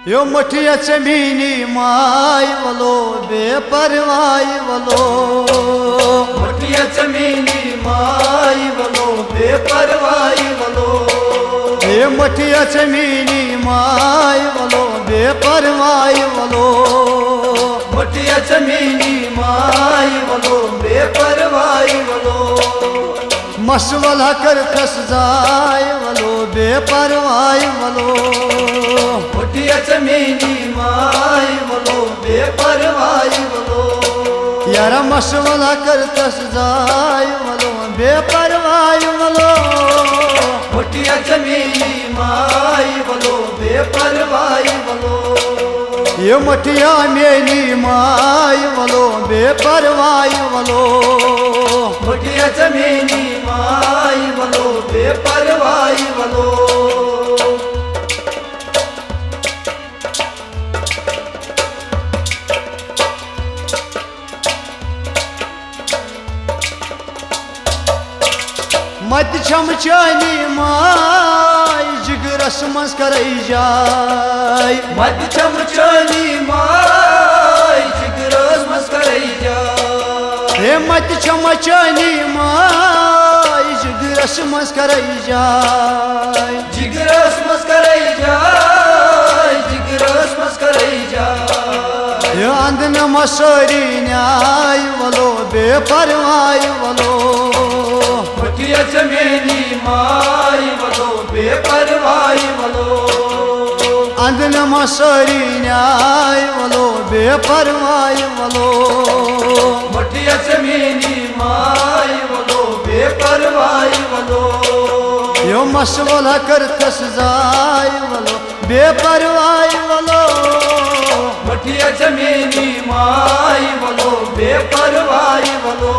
यो मठिया चमीनी माई वलो बेपरवाही वलो, मठिया चमीनी माई वलो बेपरवाही वलो, ये मठिया चमीनी माई वलो बेपरवाही वलो, मठिया चमीनी माई वलो बेपरवाही वलो, मसवला कर खस जाय वलो बेपरवाही वलो, मठिया चमीनी माई वलो बेपरवाही वलो, यारा मसवला कर खस जाय वलो बेपरवाही वलो, मठिया चमीनी माई वलो बेपरवाही वलो, ये मठिया मेरी माई वलो बेपरवाही वलो, मठिया चमीनी माई वलो बेपरवाही वलो, मत चमचानी माई जिगरस मस करई जाय, मत चमचानी माई जिगरस मस करई जाय, हे मत चमचानी माई जिगरस मस करई जाय, जिगरस मस करई जाय, जिगरस मस करई जाय, ये अंदन मसरी न्याय वलो बेपरवाही वलो, मठिया चमीनी माई वलो बेपरवाही वलो, अंदन मसरी न्याय वलो बेपरवाही वलो, मठिया चमीनी माई वलो बेपरवाही वलो, यो मसवला कर तस जाय वलो बेपरवाही वलो, मठिया चमीनी माई वलो बेपरवाही वलो,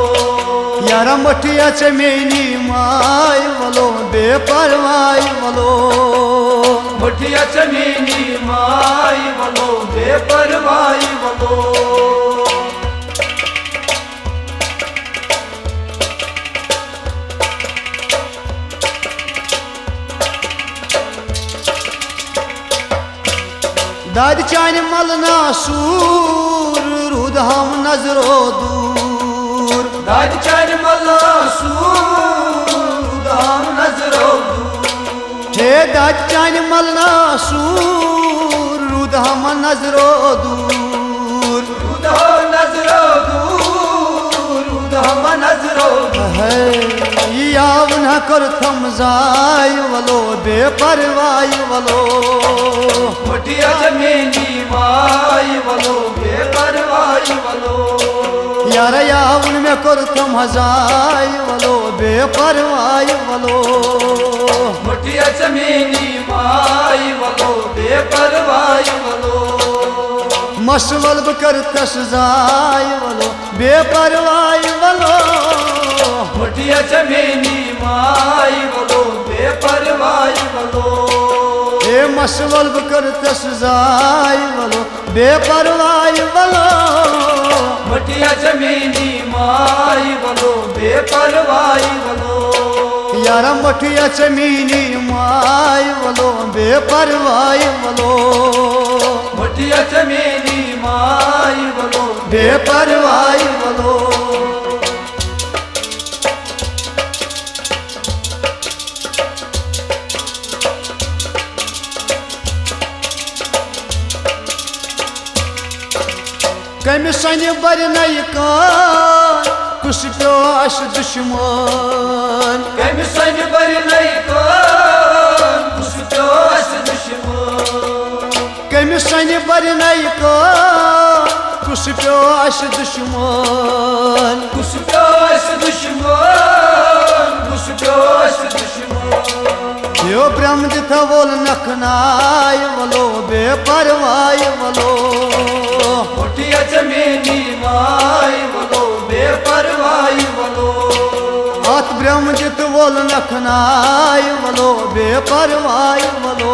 यारा मठिया चमीनी माई वलो बेपरवाही वलो, मठिया चमीनी माई वलो बेपरवाही वलो, दाद चान मलना सूर रुद हम नजरो दूर, दाद चान मलना सूर हम नजरो दूर, हे दाद चान मलना सूर रुद हम नजरो दूर, रुद नजरो दूर, रुद हम नजरो दूर, यावन कर थम जाय वलो बेपरवाही वलो, मठिया चमीनी माई वलो बेपरवाही वलो, यार यावन में कर थम जाय वलो बेपरवाही वलो, मठिया चमीनी माई वलो बेपरवाही वलो, मसवल कर तस जाय वलो बेपरवाही वलो, मठिया चमीनी माई वलो बेपरवाही वलो, हे मसवल कर तस जाय वलो बेपरवाही वलो, मठिया चमीनी माई वलो बेपरवाही वलो, यारा मठिया चमीनी माई वलो बेपरवाही वलो, मठिया चमीनी माई वलो बेपरवाही वलो, कम सन बर नई कान कुछ प्योश दुश्मन, कम सन बर नई कान कुछ प्योश दुश्मन, कम सन बर नई कान कुछ प्योश दुश्मन, कुछ प्योश दुश्मन, कुछ प्योश दुश्मन, यो ब्रह्म जिथ बोल नखनाय वलो बेपरवाही वलो, मठिया चमीनी माई वलो बेपरवाही वलो, आत ब्रह्म जित बोल नखनाय वलो बेपरवाही वलो,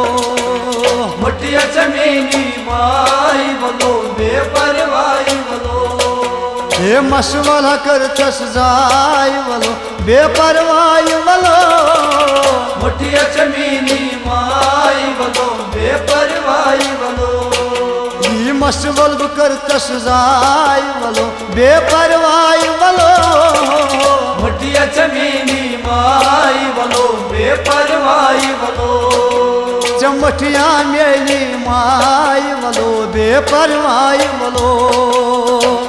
मठिया चमीनी माई वलो बेपरवाही वलो, हे मसवला कर तस जाय वलो बेपरवाही वलो, मठिया चमीनी माई वलो बेपरवाही वलो। मशवल कर तसजाय वलो बेपरवाही वलो मोटिया चमेली माई वलो बेपरवाही वलो चमटिया मेली माई वलो बेपरवाही वलो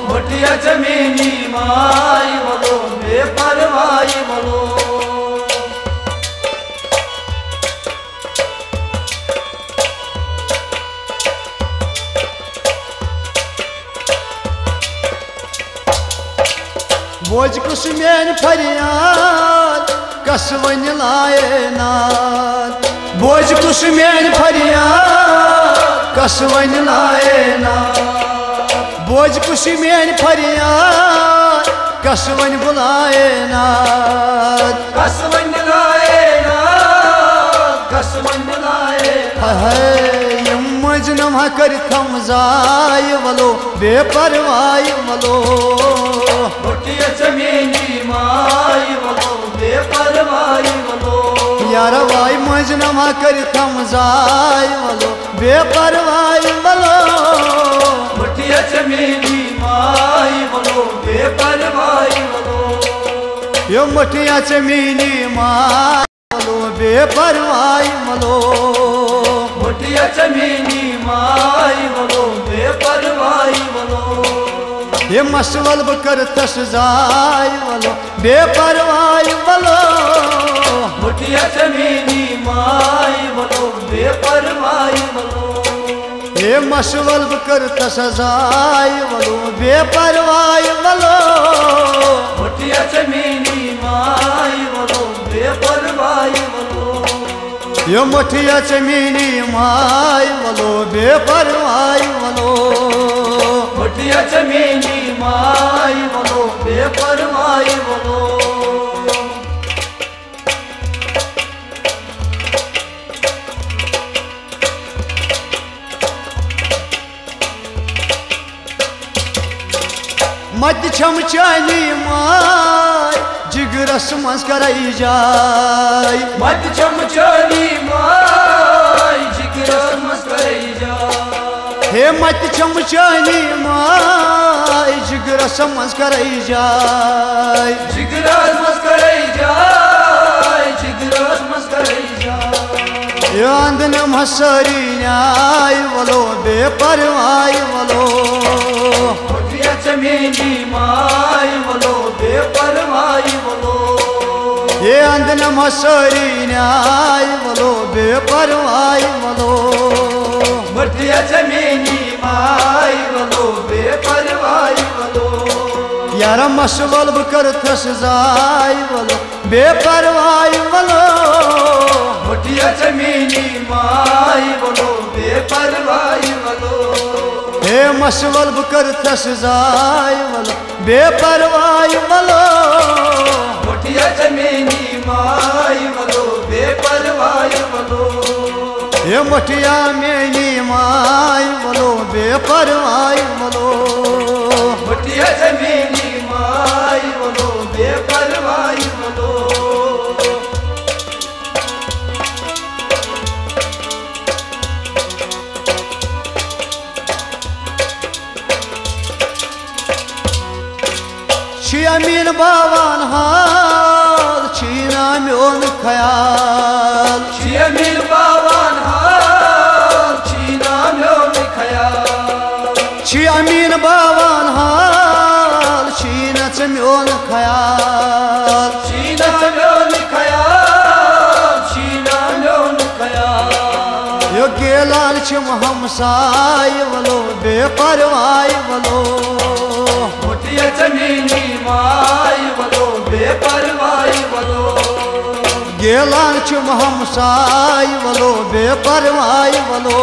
मोटिया चमेली माई वलो बेपरवाही वलो बोझ कुछ मेन फरियाद कसवन लाए नाद बोझ कुछ मेन फरियाद कसवन लाए नाद बोझ कुछ मेन फरियाद कसवन बुलाए नाद कसवन लाए नाद कसवन लाए मजनम कर थम जाय वलो बेपरवाही वलो मोटिया चमेली माई वलो बेपरवाही वलो यार वाई मजनम कर थम जाय वलो बेपरवाही वलो मोटिया चमेली माई वलो बेपरवाही वलो यो मोटिया चमेली माई वलो बेपरवाही वलो मोटिया चमेली माई वलो बेपरवाही वलो ये मशवल कर तसजाय वलो बेपरवाही वलो मोटिया चमेली माई वलो बेपरवाही वलो ये मशवल कर तसजाय वलो बेपरवाही वलो मोटिया चमेली माई वलो बेपरवाही वलो यो मोटिया चमेली माई वलो बेपरवाही वलो मोटिया चमेली माई वलो बेपरवाही वलो मत छम चानी माय जिगरस मज कराई जाय मत चमचानी माई जिगरस मस कराई जाय हे मत छम चानी माय जिगरस मज कराई जाय जिगरस मस कराई जाय जिगरस मस कराई जाय यांदन मसरी न्याय वलो बेपरवाही वलो मोटिया चमेली माई वलो बेपरवाही वलो ये अंदन मसरी न्याय वलो बेपरवाही वलो मोटिया चमेली माई वलो बेपरवाही वलो यार मशवल कर तसजाय वलो बेपरवाही वलो मोटिया चमेली माई वलो बेपरवाही वलो हे मशवल कर तसजाय वलो बेपरवाही वलो मोटिया चमेली माई वलो बेपरवाही वलो हे मोटिया मेली माई वलो बेपरवाही वलो मोटिया चमेली माई वलो बेपरवाही वलो अमीन बावन हाल छीना म्योन ख्याल अमीन बावन हाल छीना म्योन ख्याल अमीन बावन हाल छीना म्योन ख्याल छीना म्योन ख्याल छीना म्योन ख्याल यो गेलान छम हमसाय वलो बेपरवाही वलो मोटिया चमेली माई वलो बेपरवाही वलो गेलान छम हमसाय वलो बेपरवाही वलो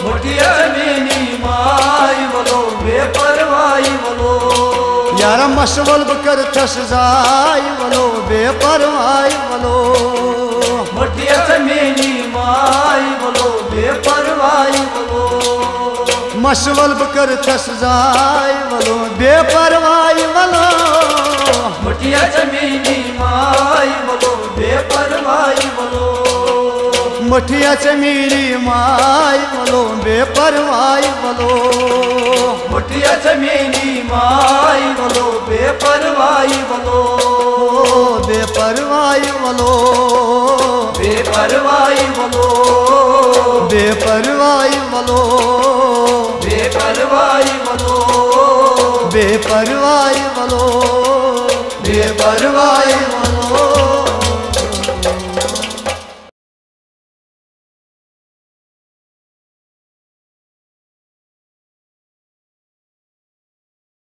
मोटिया चमेली माई वलो बेपरवाही वलो यार मशवल कर तसजाय वलो बेपरवाही वलो मोटिया चमेली माई वलो बेपरवाही वलो मशवल कर तसजाय वलो बेपरवाही वलो मोटिया चमेली माई वलो बेपरवाही वलो मुठिया च मेरी माई बोलो बेपरवाही बोलो मुठिया च मेरी माई बोलो बेपरवाही बोलो बेपरवाही बोलो बेपरवाही बोलो बेपरवाही बोलो बेपरवाही बोलो बेपरवाही बोलो बेपरवाही